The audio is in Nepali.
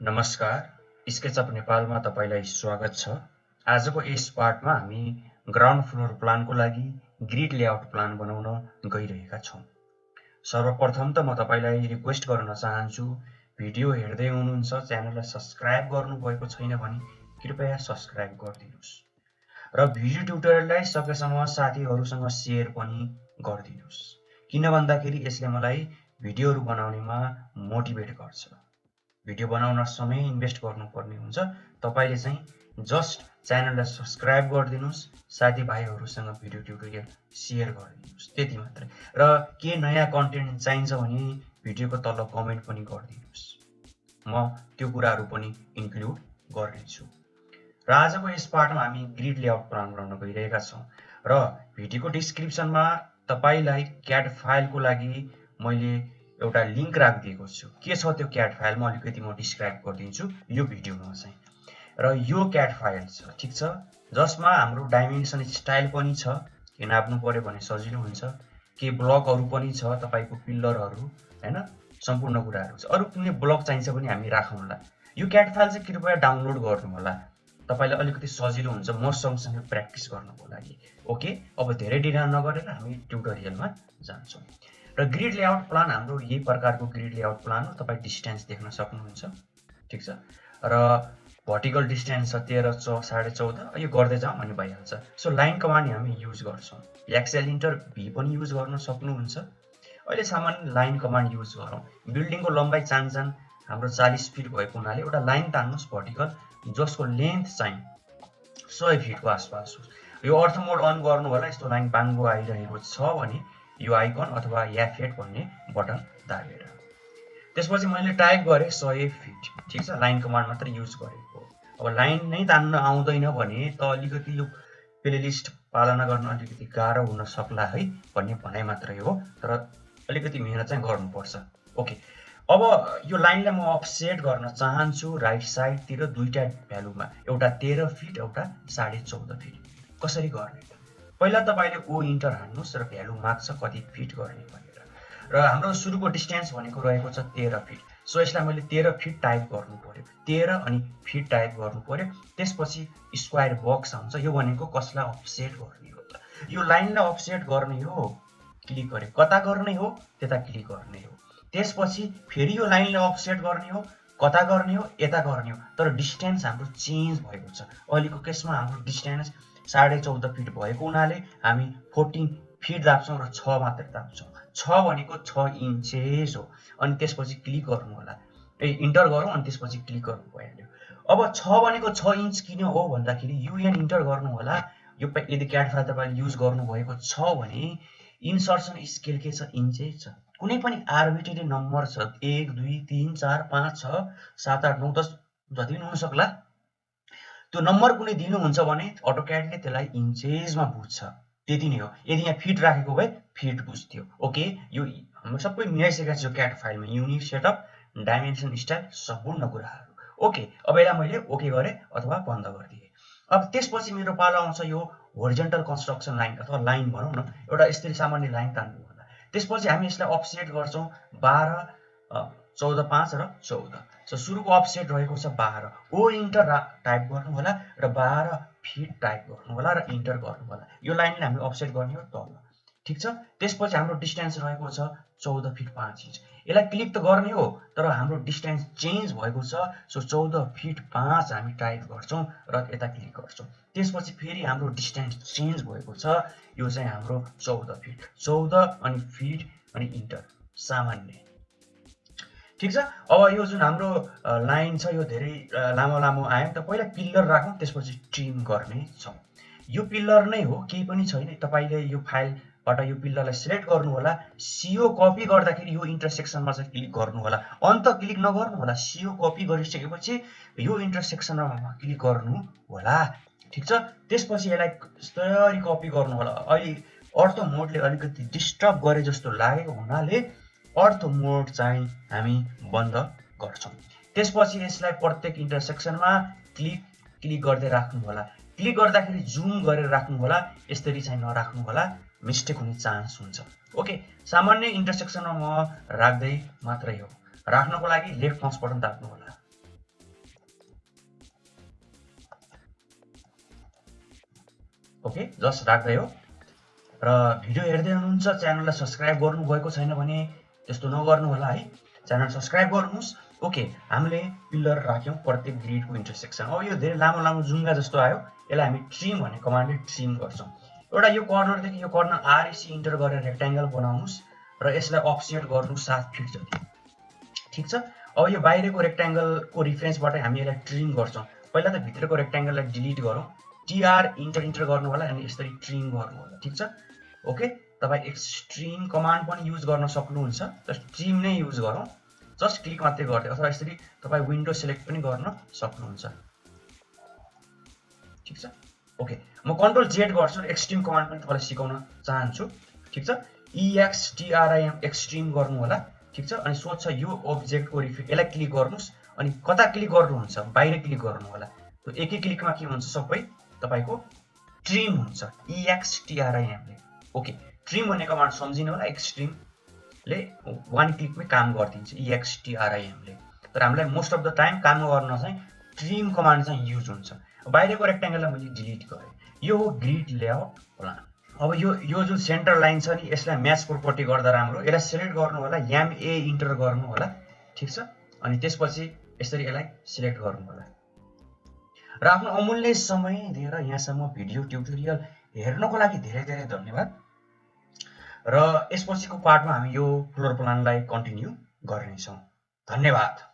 नमस्कार, स्केचअप नेपालमा तपाईलाई स्वागत छ। आजको यस पाठमा हामी ग्राउन्ड फ्लोर प्लानको लागि ग्रिड लेआउट प्लान बनाउन गइरहेका छौं। सर्वप्रथम त म तपाईलाई रिक्वेस्ट गर्न चाहन्छु, भिडियो हेर्दै हुनुहुन्छ च्यानललाई सब्स्क्राइब गर्नुभएको छैन भने कृपया सब्स्क्राइब गरिदिनुस् र भिडियो ट्युटोरियललाई सकेसम्म साथीहरुसँग शेयर पनि गरिदिनुस्। किन भन्दाखेरि यसले मलाई भिडियोहरु बनाउनेमा मोटिभेट गर्छ। भिडियो बनाउन समय इन्भेस्ट गर्नुपर्ने हुन्छ। तपाईले चाहिँ जस्ट च्यानललाई सब्स्क्राइब गरिदिनुस्, साथीभाइहरुसँग भिडियो ट्युटोरियल शेयर गरिदिनुस्, त्यति मात्रै। र के नयाँ कन्टेन्ट चाहिन्छ भने भिडियोको तल कमेन्ट पनि गरिदिनुस्। म त्यो कुराहरु पनि इन्क्लुड गर्नेछु। र आजको यस पाठमा हामी ग्रिड लेआउट प्लान बनाउन गइरहेका छौं र भिडियोको डिस्क्रिप्सनमा तपाईलाई क्याड फाइलको लागि मैले एउटा लिंक राखिदिएको छु। के छ त्यो क्याड फाइल म अलिकति डिस्क्राइब गरिदिन्छु यो भिडियोमा चाहिँ। र यो क्याड फाइल छ, ठीक छ, जसमा हाम्रो डाइमेन्सन स्टाइल पनि छ, के नाप्नु पर्यो भने सजिलो हुन्छ, के ब्लकहरु पनि छ, तपाईको पिल्लरहरु हैन, सम्पूर्ण कुराहरु छ। अरु कुनै ब्लक चाहिन्छ भने हामी राखौँला। यो क्याड फाइल चाहिँ कृपया डाउनलोड गर्नु होला, तपाईलाई अलिकति सजिलो हुन्छ म सँगसँगै प्र्याक्टिस गर्नको लागि। ओके, अब धेरै ढिला नगरेर हामी ट्युटोरियलमा जान्छौं। र ग्रिड लेआउट प्लान हाम्रो यही प्रकारको ग्रिड लेआउट प्लान हो। तपाई डिस्टेन्स देख्न सक्नुहुन्छ, ठीक छ। र भर्टिकल डिस्टेन्स छ 13 14.5, यो गर्दै जाउँ अनि भइहाल्छ। सो लाइन कमान्ड हामी युज गर्छौं। एक्सेल इन्टर भी पनि युज गर्न सक्नुहुन्छ। अहिले सामान्य लाइन कमान्ड युज गरौँ। बिल्डिङको लम्बाइ चान्चन हाम्रो 40 फिट भएको हुनाले एउटा लाइन तान्नुस् भर्टिकल, जसको लेन्थ चाहिँ 100 फिटको आसपास होस्। यो अर्थ मोड अन गर्नु होला। यस्तो लाइन बाङ्गो आइरहेको छ भने यो आइकन अथवा F8 भन्ने बटन दाबेर। त्यसपछि मैले टाइप गरे 100 फिट, ठीक छ, लाइन कमान्ड मात्र युज गरेको। अब लाइन नै तान्न आउँदैन भने त अलिकति यो प्लेलिस्ट पालना गर्न अलिकति गाह्रो हुन सक्ला है भन्ने भनाइ मात्रै हो, तर अलिकति मेहनत चाहिँ गर्नुपर्छ। ओके, अब यो लाइनलाई म अफसेट गर्न चाहन्छु राइट साइड तिर दुईटा भ्यालुमा, एउटा 13 फिट एउटा 14.5 फिट। कसरी गर्ने त? पहिला तपाईले ओ इन्टर हान्नुस् र भ्यालु माग्छ कति फिट गर्ने भनेर। र हाम्रो सुरुको डिस्टेन्स भनेको रहेको छ 13 फिट। सो यसलाई मैले 13 फिट टाइप गर्नु पर्यो, 13 अनि फिट टाइप गर्नु पर्यो। त्यसपछि स्क्वायर बक्स आउँछ, यो भनेको कसलाई अफसेट गर्ने हो त? यो लाइनलाई अफसेट गर्ने हो, क्लिक गरे। कता गर्ने हो? त्यता क्लिक गर्ने हो। त्यसपछि फेरि यो लाइनलाई अफसेट गर्ने हो, कता गर्ने हो? यता गर्ने हो। तर डिस्टेन्स हाम्रो चेन्ज भएको छ। अहिलेको केसमा हाम्रो डिस्टेन्स 14.5 फिट भएको हुनाले हामी 14 फिट दाब्छौं र 6 मात्र दाब्छौं। 6 भनेको 6 इन्चेस हो। अनि त्यसपछि क्लिक गर्नु होला। इन्टर गरौँ अनि त्यसपछि क्लिक गर्नु भइहाल्यो। अब 6 भनेको 6 इन्च किन हो भन्दाखेरि युएन इन्टर गर्नु होला। यो यदि क्याड फाइल तपाईले युज गर्नु भएको छ भने इन्सर्सन स्केल के छ? इन्चेस छ। कुनै पनि आर्बिट्रेरी नम्बर छ, 1 2 3 4 5 6 7 8 9 10 जति पनि हुन सक्ला। त्यो नम्बर कुनै दिनुहुन्छ भने अटोक्याडले त्यसलाई इन्चेसमा बुझ्छ, त्यति नै हो। यदि यहाँ फिट राखेको भए फिट बुझ्थ्यो। ओके, यो हाम्रो सबै मिलाइसकेको छ क्याड फाइलमा, युनिट, सेटअप, डाइमेन्सन स्टाइल, सम्पूर्ण कुराहरु। ओके, अब यसलाई मैले ओके गरे अथवा बन्द गरिदिए। अब त्यसपछि मेरो पालो आउँछ यो होरिजन्टल कन्स्ट्रक्सन लाइन अथवा लाइन भनौं न, एउटा यसरी सामान्य लाइन तान्नु होला। त्यसपछि हामी यसलाई अफसेट गर्छौं 12 14 5 र 14। सो सुरुको अफसेट रहेको छ 12। ओ इन्टर टाइप गर्नु होला र 12 फिट टाइप गर्नु होला र इन्टर गर्नु होला। यो लाइनले हामी अफसेट गर्ने हो तल, ठीक छ। त्यसपछि हाम्रो डिस्टेन्स रहेको छ 14 फिट 5 इन्च। यसलाई क्लिक त गर्ने हो, तर हाम्रो डिस्टेन्स चेन्ज भएको छ। सो 14 फिट 5 हामी टाइप गर्छौं र यता क्लिक गर्छौं। त्यसपछि फेरि हाम्रो डिस्टेन्स चेन्ज भएको छ। यो चाहिँ हाम्रो 14 फिट, 14 अनि फिट अनि इन्टर, सामान्य, ठीक छ। अब यो जुन हाम्रो लाइन छ यो धेरै लामो लामो आयो त पहिला पिल्लर राखौं, त्यसपछि ट्रिम गर्ने छौं। यो पिल्लर नै हो, केही पनि छैन। तपाईले यो फाइलबाट यो पिल्लरलाई सिलेक्ट गर्नु होला। सीओ कपी गर्दाखेरि यो इन्टरसेक्सनमा चाहिँ क्लिक गर्नु होला, अन्त क्लिक नगर्नु होला। सीओ कपी गरिसकेपछि यो इन्टरसेक्सनमा क्लिक गर्नु होला, ठीक छ। त्यसपछि यसलाई यसरी कपी गर्नु होला। अहिले अर्थ मोडले अलिकति डिस्टर्ब गरे जस्तो लागेको हुनाले अर्थ मोड चाहिँ हामी बन्द गर्छौं। त्यसपछि यसलाई प्रत्येक इन्टरसेक्सनमा क्लिक गर्दै राख्नु होला। क्लिक गर्दाखेरि जुम गरेर राख्नु होला, यसरी चाहिँ नराख्नु होला, मिस्टेक हुने चान्स हुन्छ। ओके, सामान्य इन्टरसेक्सनमा म राख्दै मात्रै हो। राख्नको लागि लेफ्ट माउस बटन दाब्नु होला। ओके, जस्ट राख्दै हो। र भिडियो हेर्दै हुनुहुन्छ, च्यानललाई सब्स्क्राइब गर्नुभएको छैन भने त्यस्तो नगर्नु होला है, च्यानल सब्स्क्राइब गर्नुहोस्। ओके, हामीले पिलर राख्यौँ प्रत्येक ग्रिडको इन्टरसेक्सन। अब यो धेरै लामो लामो जुङ्गा जस्तो आयो, यसलाई हामी ट्रिम भन्ने कमान्डले ट्रिम गर्छौँ। एउटा यो कर्नरदेखि यो कर्नर आरइसी इन्टर गरेर रेक्ट्याङ्गल बनाउनुहोस् र यसलाई अफसेट गर्नु 7 फिट जति। ठिक छ। अब यो बाहिरको रेक्ट्याङ्गलको रिफरेन्सबाट हामी यसलाई ट्रिम गर्छौँ। पहिला त भित्रको रेक्ट्याङ्गललाई डिलिट गरौँ, टिआर इन्टर गर्नु होला अनि यसरी ट्रिम गर्नु होला। ठिक छ। ओके, तपाईँ एक्सट्रिम कमान्ड पनि युज गर्न सक्नुहुन्छ, जस्ट ट्रिम नै युज गरौँ, जस्ट क्लिक मात्रै गर्दै, अथवा यसरी तपाईँ विन्डो सेलेक्ट पनि गर्न सक्नुहुन्छ। ठिक छ। ओके, म कन्ट्रोल जेड गर्छु र एक्सट्रिम कमान्ड पनि तपाईँलाई सिकाउन चाहन्छु। ठिक छ। EXTRIM एक्सट्रिम गर्नु होला। ठिक छ। अनि सोध्छ यो अब्जेक्टको यसलाई क्लिक गर्नुहोस् अनि कता क्लिक गर्नुहुन्छ, बाहिर क्लिक गर्नु होला। त्यो एकै क्लिकमा के हुन्छ, सबै तपाईँको ट्रिम हुन्छ EXTRIM ले। ओके, ट्रिम भन्ने कमान्ड सम्झिनु होला, एक्सट्रिमले 1 क्लिकमै काम गरिदिन्छ EXTRIM ले। तर हामीलाई मोस्ट अफ द टाइम काम गर्न चाहिँ ट्रिम कमान्ड चाहिँ युज हुन्छ। बाहिरको रेक्ट्याङ्गललाई मैले डिलिट गरेँ। यो हो ग्रिड लेआउट प्लान। अब यो जुन सेन्टर लाइन छ नि, यसलाई म्याच प्रोपर्टी गर्दा राम्रो, यसलाई सिलेक्ट गर्नु होला, MA इन्टर गर्नु होला। ठिक छ। अनि त्यसपछि यसरी यसलाई सिलेक्ट गर्नु होला। र आफ्नो अमूल्य समय दिएर यहाँसम्म भिडियो ट्युटोरियल हेर्नको लागि धेरै धेरै धन्यवाद। र यसपछिको पार्टमा हामी यो फ्लोर प्लानलाई कन्टिन्यू गर्नेछौँ। धन्यवाद।